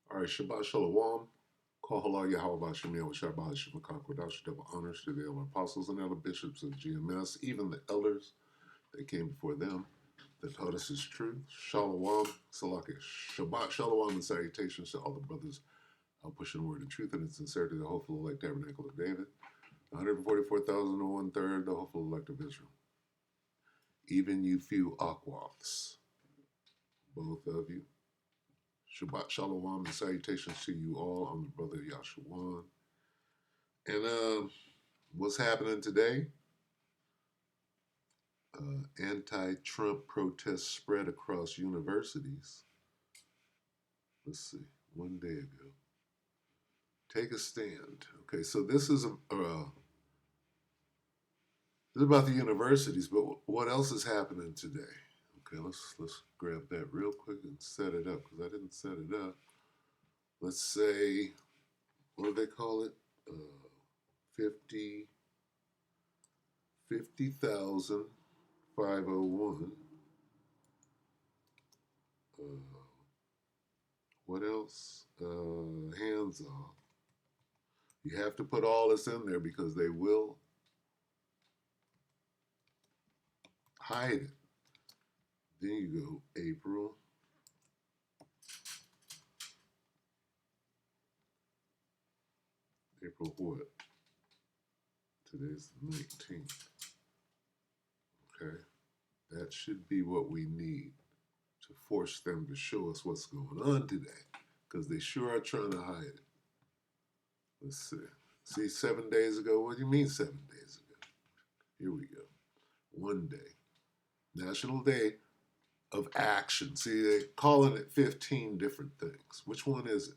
All right, Shabbat Shalom. Call halal Yahweh Shemiel Shabbat Shemakak Wadash double honors to the elder apostles and elder bishops of GMS, even the elders that came before them that taught us his truth. Shalom, Salaki, Shabbat Shalom, and salutations to all the brothers out pushing the word of truth and its sincerity, the hopeful elect tabernacle of David, 144,001 third, the hopeful elect of Israel. Even you few Akwaths, both of you. Shabbat Shalom and salutations to you all. I'm the brother Yashawan. And what's happening today? Anti-Trump protests spread across universities. Let's see, one day ago. Take a stand. Okay, so this is about the universities, but what else is happening today? Okay, let's grab that real quick and set it up because I didn't set it up. Let's say, what do they call it? 50,501. What else? Hands off. You have to put all this in there because they will hide it. Then you go April. April what? Today's the 19th. Okay. That should be what we need to force them to show us what's going on today because they sure are trying to hide it. Let's see. See, 7 days ago. What do you mean 7 days ago? Here we go. One day. National Day of Action. See, they're calling it 15 different things. Which one is it?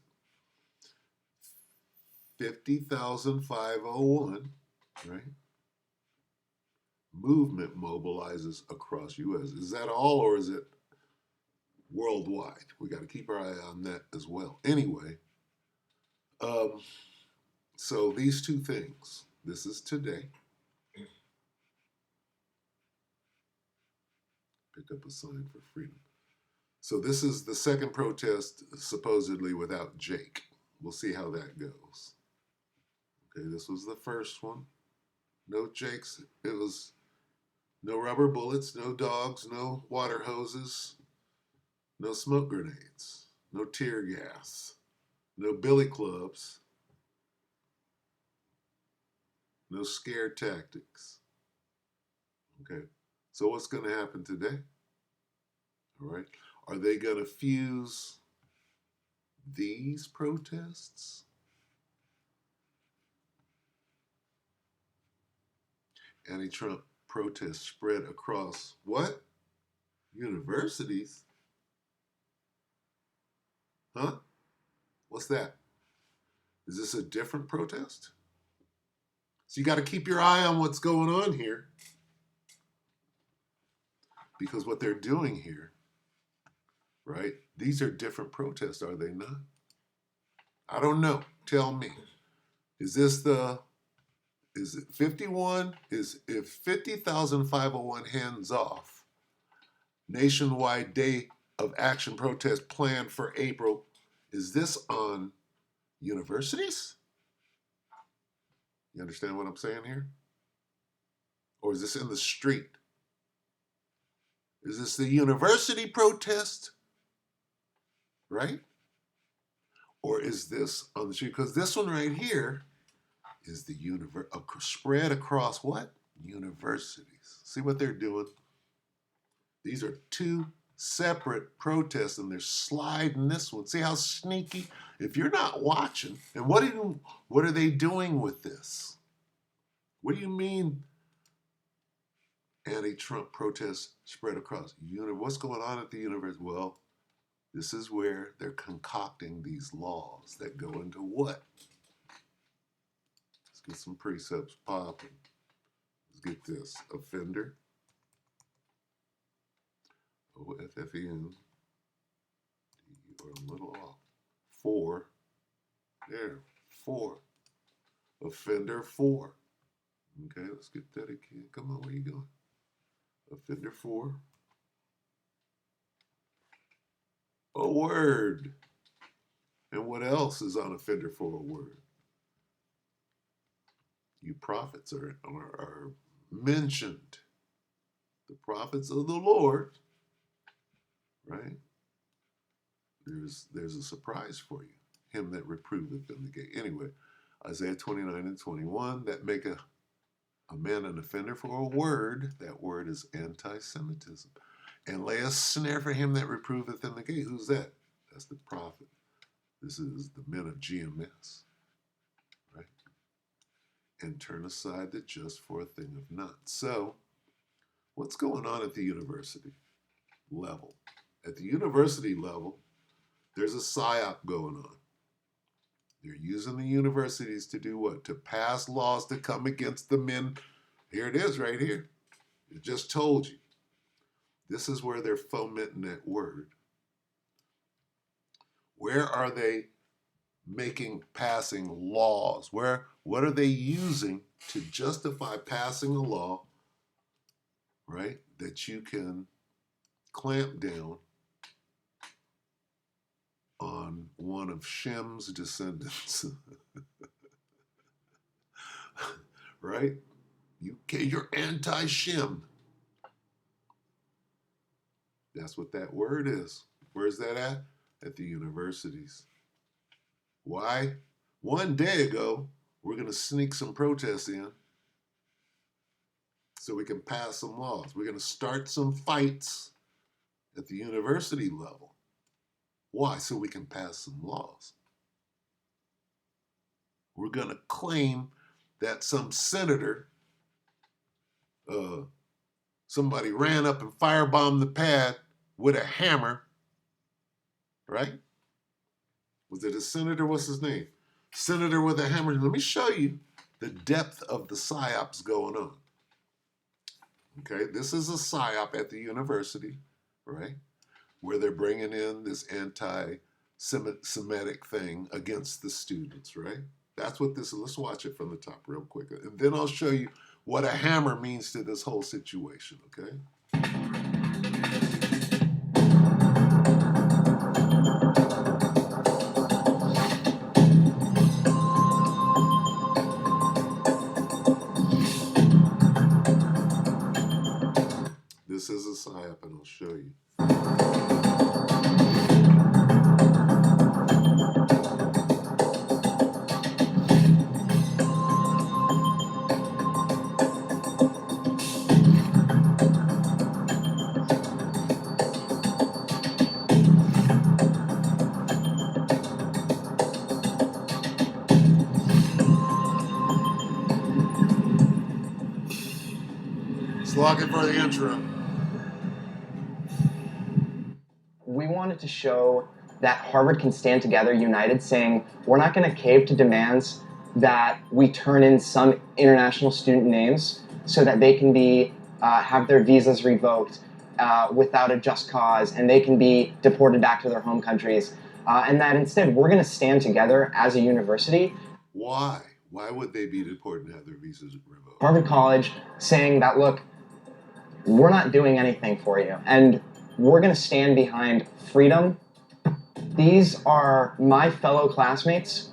50,501, right? Movement mobilizes across U.S. Is that all or is it worldwide? We got to keep our eye on that as well. Anyway, so these two things. This is today. Pick up a sign for freedom. So this is the second protest, supposedly without Jake. We'll see how that goes. Okay, this was the first one. No Jakes. It was no rubber bullets, no dogs, no water hoses, no smoke grenades, no tear gas, no billy clubs, no scare tactics. Okay, so what's going to happen today? All right, are they going to fuse these protests? Anti-Trump protests spread across what? Universities? Huh? What's that? Is this a different protest? So you got to keep your eye on what's going on here because what they're doing here, right? These are different protests, are they not? I don't know. Tell me. Is this is it 51? Is if 50,501 hands off, nationwide day of action protest planned for April, is this on universities? You understand what I'm saying here? Or is this in the street? Is this the university protest? Right? Or is this on the street? Because this one right here is the spread across what? Universities. See what they're doing? These are two separate protests and they're sliding this one. See how sneaky? If you're not watching, and what are they doing with this? What do you mean anti-Trump protests spread across? What's going on at the university? Well, this is where they're concocting these laws that go into what? Let's get some precepts popping. Let's get this. Offender. OFFEN. You are a little off. 4. There. 4. Offender 4. Okay, let's get that again. Come on, where you going? Offender 4. A word. And what else is on offender for a word? You prophets are mentioned. The prophets of the Lord, right? There's a surprise for you. Him that reproveth in the gate. Anyway, Isaiah 29 and 21, that make a man an offender for a word. That word is anti-Semitism. And lay a snare for him that reproveth in the gate. Who's that? That's the prophet. This is the men of GMS, right? And turn aside the just for a thing of none. So, what's going on at the university level? At the university level, there's a Sigh-Op going on. They're using the universities to do what? To pass laws to come against the men. Here it is right here. It just told you. This is where they're fomenting that word. Where are they passing laws? What are they using to justify passing a law, right? That you can clamp down on one of Shem's descendants, right? You're anti-Shem. That's what that word is. Where's that at? At the universities. Why? One day ago, we're going to sneak some protests in so we can pass some laws. We're going to start some fights at the university level. Why? So we can pass some laws. We're going to claim that some senator, somebody ran up and firebombed the pad with a hammer, right? Was it a senator? What's his name? Senator with a hammer. Let me show you the depth of the Psyops going on. Okay, this is a Psyop at the university, right? Where they're bringing in this anti-Semitic thing against the students, right? That's what this is. Let's watch it from the top real quick. And then I'll show you what a hammer means to this whole situation, okay? This is a psyop, and I'll show you. Slog it for the intro. We wanted to show that Harvard can stand together, united, saying we're not going to cave to demands that we turn in some international student names so that they can be have their visas revoked without a just cause, and they can be deported back to their home countries, and that instead we're going to stand together as a university. Why? Why would they be deported and have their visas revoked? Harvard College saying that, look, we're not doing anything for you, and we're going to stand behind freedom. These are my fellow classmates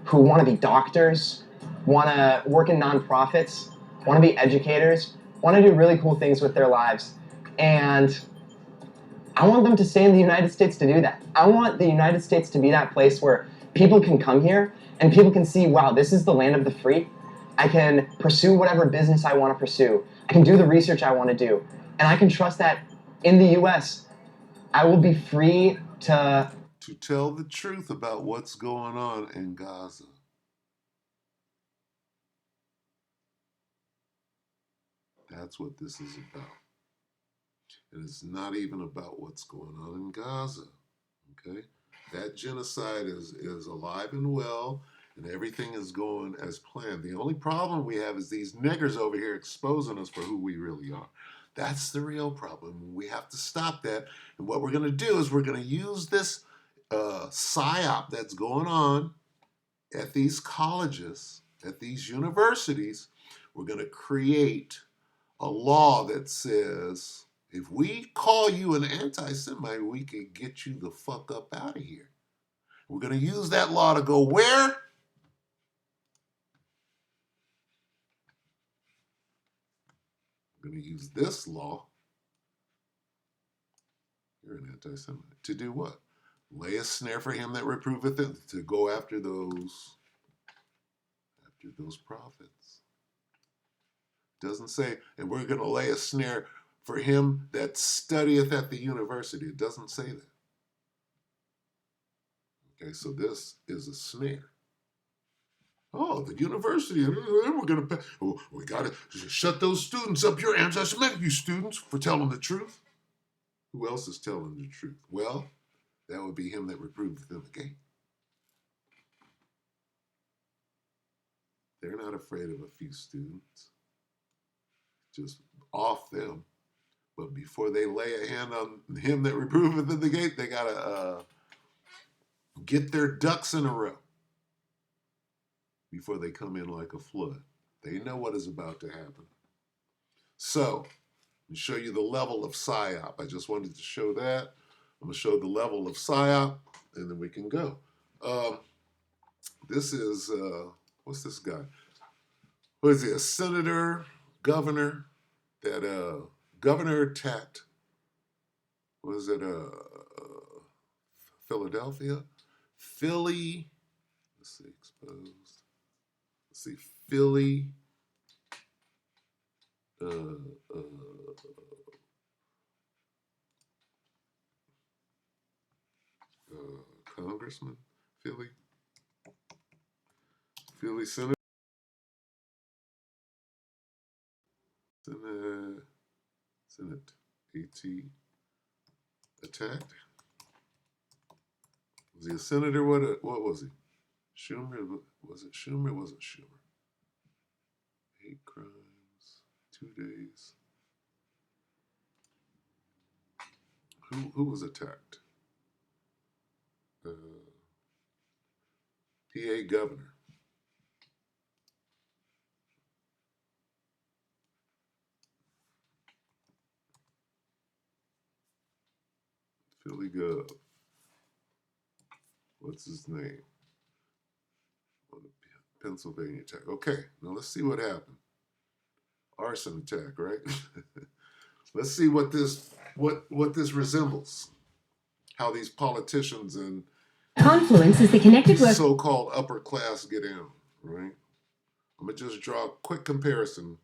who want to be doctors, want to work in nonprofits, want to be educators, want to do really cool things with their lives. And I want them to stay in the United States to do that. I want the United States to be that place where people can come here and people can see, wow, this is the land of the free. I can pursue whatever business I want to pursue. I can do the research I want to do. And I can trust that in the US, I will be free to tell the truth about what's going on in Gaza. That's what this is about. And it's not even about what's going on in Gaza. Okay? That genocide is alive and well, and everything is going as planned. The only problem we have is these niggers over here exposing us for who we really are. That's the real problem. We have to stop that. And what we're going to do is we're going to use this psyop that's going on at these colleges, at these universities. We're going to create a law that says if we call you an anti-Semite, we can get you the fuck up out of here. We're going to use that law to go where? We're going to use this law. You're an anti-Semite. To do what? Lay a snare for him that reproveth it, to go after those prophets. Doesn't say, and we're going to lay a snare for him that studieth at the university. It doesn't say that. Okay, so this is a snare. Oh, the university, we're going to, we got to shut those students up. You're anti-Semitic, you students, for telling the truth. Who else is telling the truth? Well, that would be him that reproveth them again. They're not afraid of a few students. Just off them. But before they lay a hand on him that reproveth in the gate, they got to get their ducks in a row before they come in like a flood. They know what is about to happen. So, let me show you the level of Sigh-Op. I just wanted to show that. I'm going to show the level of Sigh-Op, and then we can go. This is, what's this guy? What is he, a senator, governor, that governor attacked, was it Philadelphia? Philly, let's see, exposed. Let's see, Philly, congressman, Philly Senate, AT attacked. Was he a senator? What was he? Schumer? Was it Schumer? Wasn't Schumer? Hate crimes, 2 days. Who was attacked? PA governor. Philly Gov. What's his name? Pennsylvania attack. Okay, now let's see what happened. Arson attack, right? Let's see what this resembles. How these politicians and Confluence is the connected work. So-called upper class get in, right? I'm gonna just draw a quick comparison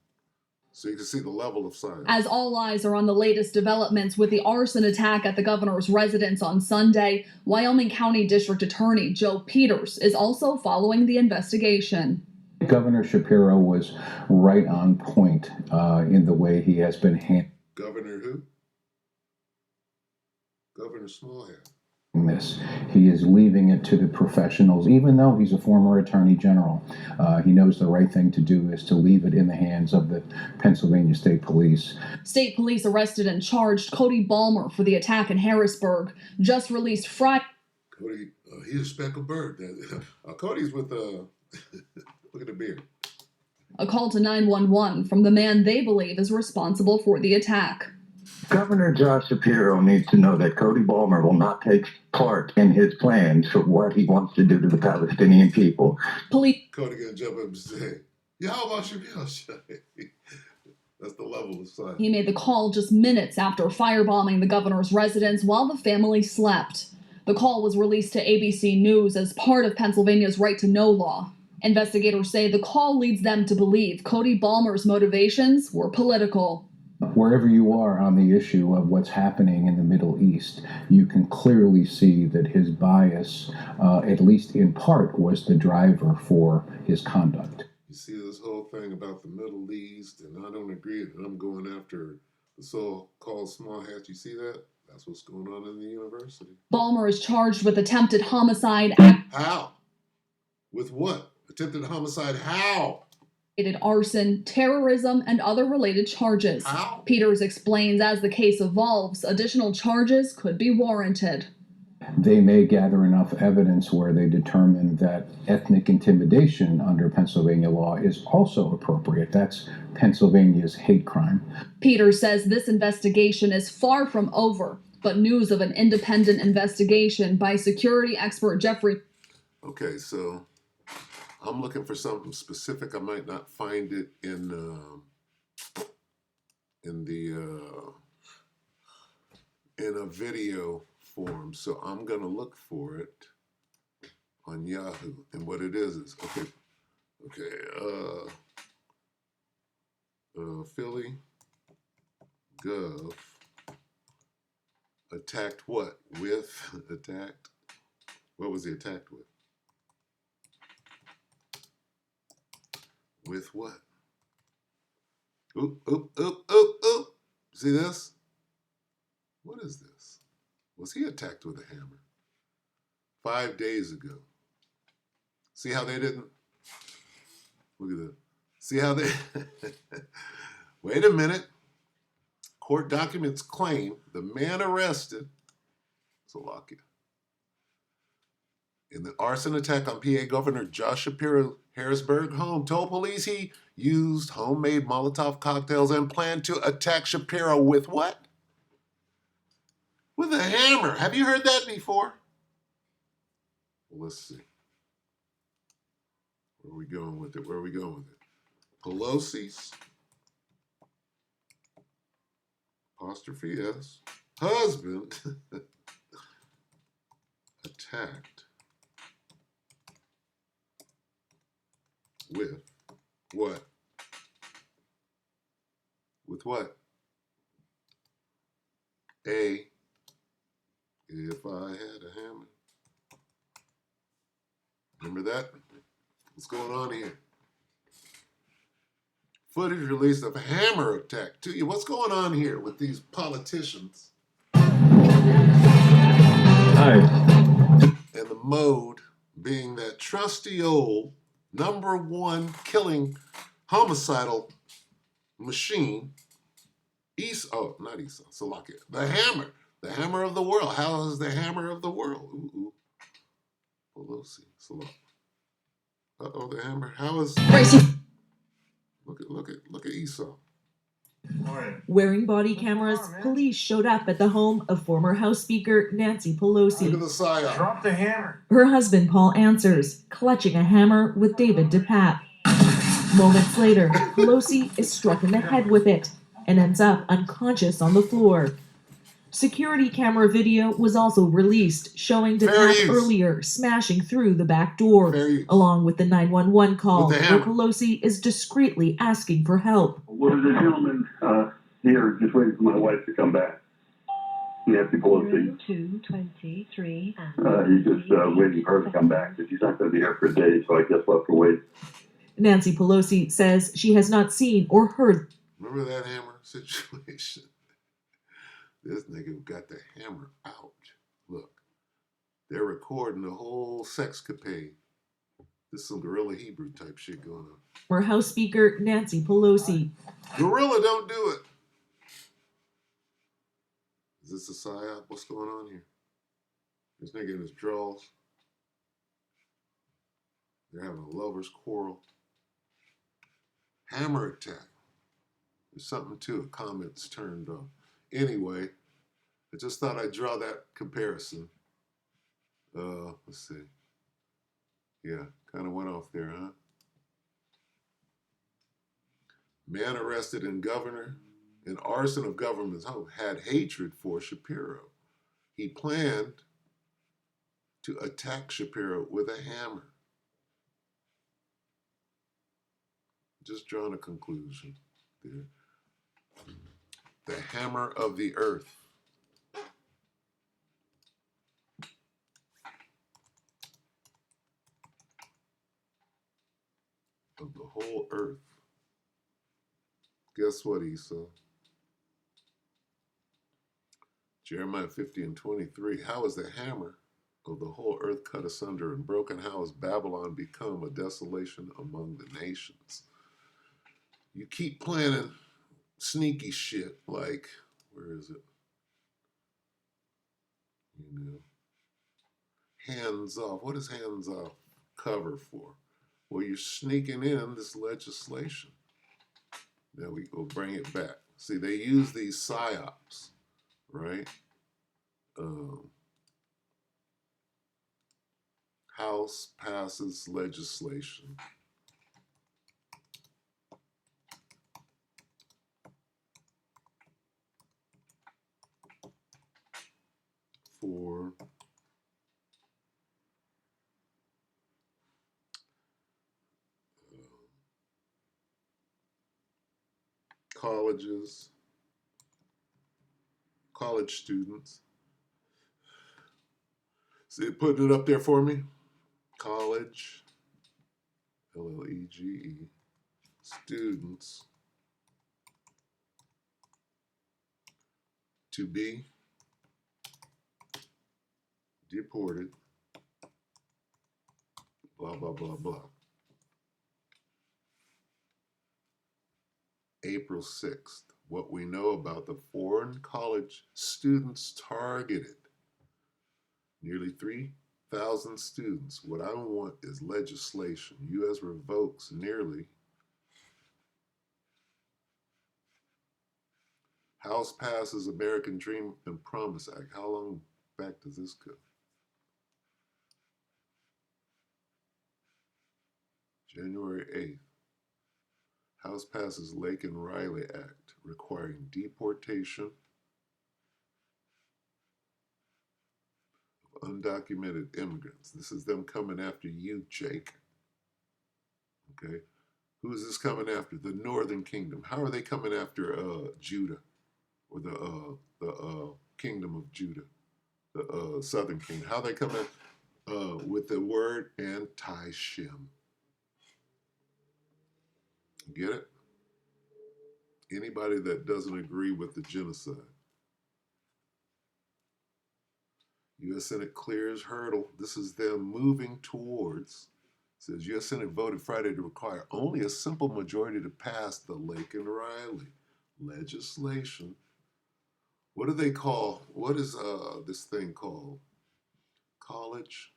so you can see the level of science. As all eyes are on the latest developments with the arson attack at the governor's residence on Sunday, Wyoming County District Attorney Joe Peters is also following the investigation. Governor Shapiro was right on point in the way he has been handling Governor who? Governor Smallhead. this. He is leaving it to the professionals, even though he's a former attorney general. He knows the right thing to do is to leave it in the hands of the Pennsylvania State Police. State police arrested and charged Cody Balmer for the attack in Harrisburg, just released Friday. Cody, he's a speckled bird. Cody's with, look at the beard. A call to 911 from the man they believe is responsible for the attack. Governor Josh Shapiro needs to know that Cody Balmer will not take part in his plans for what he wants to do to the Palestinian people. Police. Cody gonna jump up and say, "Yeah, how about Shapiro?" That's the level of science. He made the call just minutes after firebombing the governor's residence while the family slept. The call was released to ABC News as part of Pennsylvania's right to know law. Investigators say the call leads them to believe Cody Balmer's motivations were political. Wherever you are on the issue of what's happening in the Middle East, you can clearly see that his bias, at least in part, was the driver for his conduct. You see this whole thing about the Middle East, and I don't agree, and I'm going after the so-called small hats. You see that? That's what's going on in the university. Balmer is charged with attempted homicide. How? With what? Attempted homicide? How? Arson, terrorism, and other related charges. How? Peters explains as the case evolves, additional charges could be warranted. They may gather enough evidence where they determine that ethnic intimidation under Pennsylvania law is also appropriate. That's Pennsylvania's hate crime. Peters says this investigation is far from over. But news of an independent investigation by security expert Jeffrey. Okay, so I'm looking for something specific. I might not find it in a video form, so I'm gonna look for it on Yahoo. And what it is Philly Gov attacked what? What was he attacked with? With what? Oop, oop, oop, oop, oop. See this? What is this? Was he attacked with a hammer? 5 days ago. See how they didn't? Look at that. See how they... Wait a minute. Court documents claim the man arrested, Slovakia, in the arson attack on PA Governor Josh Shapiro's Harrisburg home told police he used homemade Molotov cocktails and planned to attack Shapiro with what? With a hammer. Have you heard that before? Well, let's see. Where are we going with it? Pelosi's apostrophe S husband attacked with what? With what? A, if I had a hammer. Remember that? What's going on here? Footage released of a hammer attack to you. What's going on here with these politicians? Hi. And the mode being that trusty old #1 killing homicidal machine, not Esau, Slovakia. The hammer of the world. How is the hammer of the world? Ooh. Pelosi, Slovakia. The hammer. How is? Look at Esau. Wearing body cameras, police showed up at the home of former House Speaker Nancy Pelosi. Look at the Sigh-Ops. Drop the hammer. Her husband Paul answers, clutching a hammer with David DePape. Moments later, Pelosi is struck in the head with it and ends up unconscious on the floor. Security camera video was also released, showing DePape earlier smashing through the back door, along with the 911 call where Pelosi is discreetly asking for help. Well, there's a gentleman here just waiting for my wife to come back. Nancy Pelosi. 223. He's just waiting for her to come back. But she's not going to be here for a day, so I guess we'll have to wait. Nancy Pelosi says she has not seen or heard. Remember that hammer situation? This nigga got the hammer out. Look, they're recording the whole sexcapade. This is some Guerrilla Hebrew type shit going on. Or House Speaker Nancy Pelosi. Guerrilla, don't do it. Is this a psyop? What's going on here? This nigga in his drawers. They're having a lover's quarrel. Hammer attack. There's something to it. Comments turned off. Anyway, I just thought I'd draw that comparison. Let's see. Yeah, kind of went off there, huh? Man arrested in arson of government's home had hatred for Shapiro. He planned to attack Shapiro with a hammer. Just drawing a conclusion there. The hammer of the earth. Of the whole earth. Guess what, Esau? Jeremiah 50:23. How is the hammer of the whole earth cut asunder and broken? How has Babylon become a desolation among the nations? You keep planning sneaky shit like, where is it? Hands off. What is hands off cover for? Well, you're sneaking in this legislation. Now we will bring it back. See, they use these Sigh-Ops, right? House passes legislation for colleges, college students. See, putting it up there for me. College, LLEGE, students to be deported, blah, blah, blah, blah. April 6th, what we know about the foreign college students targeted. Nearly 3,000 students. What I want is legislation. U.S. revokes nearly. House passes American Dream and Promise Act. How long back does this go? January 8th. House passes Lake and Riley Act requiring deportation of undocumented immigrants. This is them coming after you, Jake. Okay. Who is this coming after? The Northern Kingdom. How are they coming after Judah or the Kingdom of Judah, the Southern Kingdom? How are they coming with the word anti-Shem? Get it? Anybody that doesn't agree with the genocide. U.S. Senate clears hurdle. This is them moving towards. Says U.S. Senate voted Friday to require only a simple majority to pass the Lake and Riley legislation. What do they call? What is this thing called? College.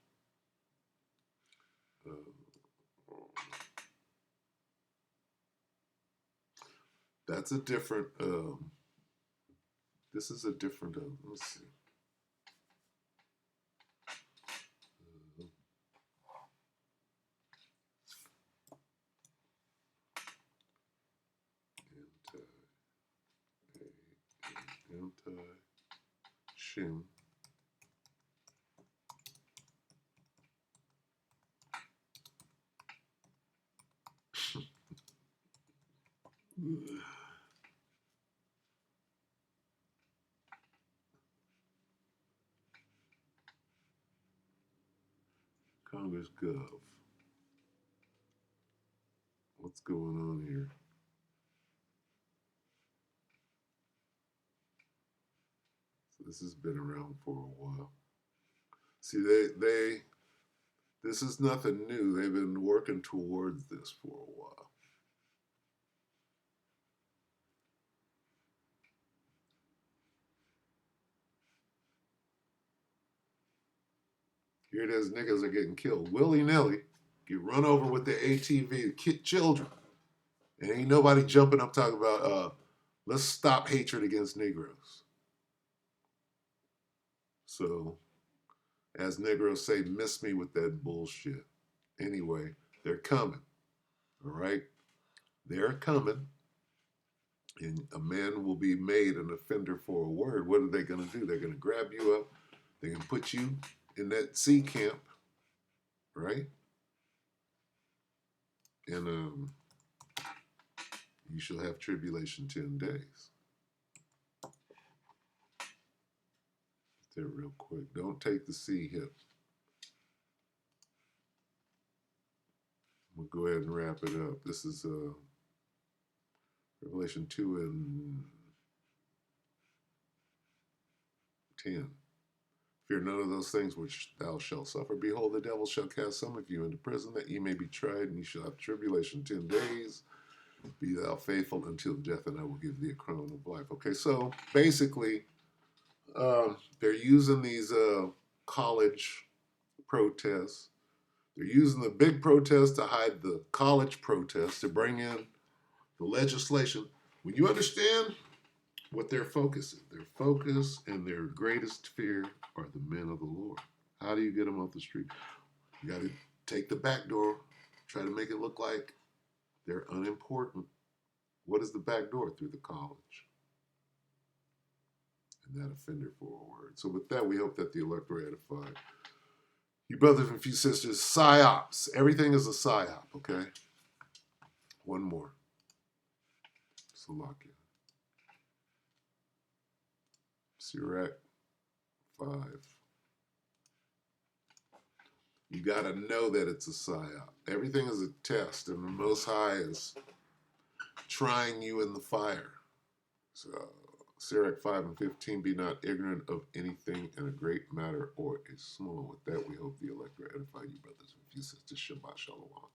That's a different. This is a different. Let's see. Anti-Shem. Congress Gov. What's going on here? So this has been around for a while. See, this is nothing new. They've been working towards this for a while. Here it is, niggas are getting killed willy-nilly, get run over with the ATV, children. And ain't nobody jumping up talking about, let's stop hatred against Negroes. So, as Negroes say, miss me with that bullshit. Anyway, they're coming, all right? They're coming, and a man will be made an offender for a word. What are they going to do? They're going to grab you up. They're going to put you in that sea camp, right? And you shall have tribulation 10 days. There real quick. Don't take the sea hip. We'll go ahead and wrap it up. This is Revelation 2 and 10. Fear none of those things which thou shalt suffer. Behold, the devil shall cast some of you into prison, that ye may be tried, and ye shall have tribulation 10 days. Be thou faithful until death, and I will give thee a crown of life. Okay, so basically, they're using these college protests. They're using the big protests to hide the college protests, to bring in the legislation. When you understand what their focus is. Their focus and their greatest fear are the men of the Lord. How do you get them off the street? You got to take the back door, try to make it look like they're unimportant. What is the back door? Through the college. And that offender forward. So with that, we hope that the elect were edified. You brothers and few sisters, Sigh-Ops. Everything is a Sigh-Op, okay? One more. Salakia. Sirach 5. You got to know that it's a Sigh-Op. Everything is a test, and the Most High is trying you in the fire. So, Sirach 5 and 15, be not ignorant of anything in a great matter or a small. With that, we hope the elect will edify you, brothers and few sisters. Shabbat Shalom.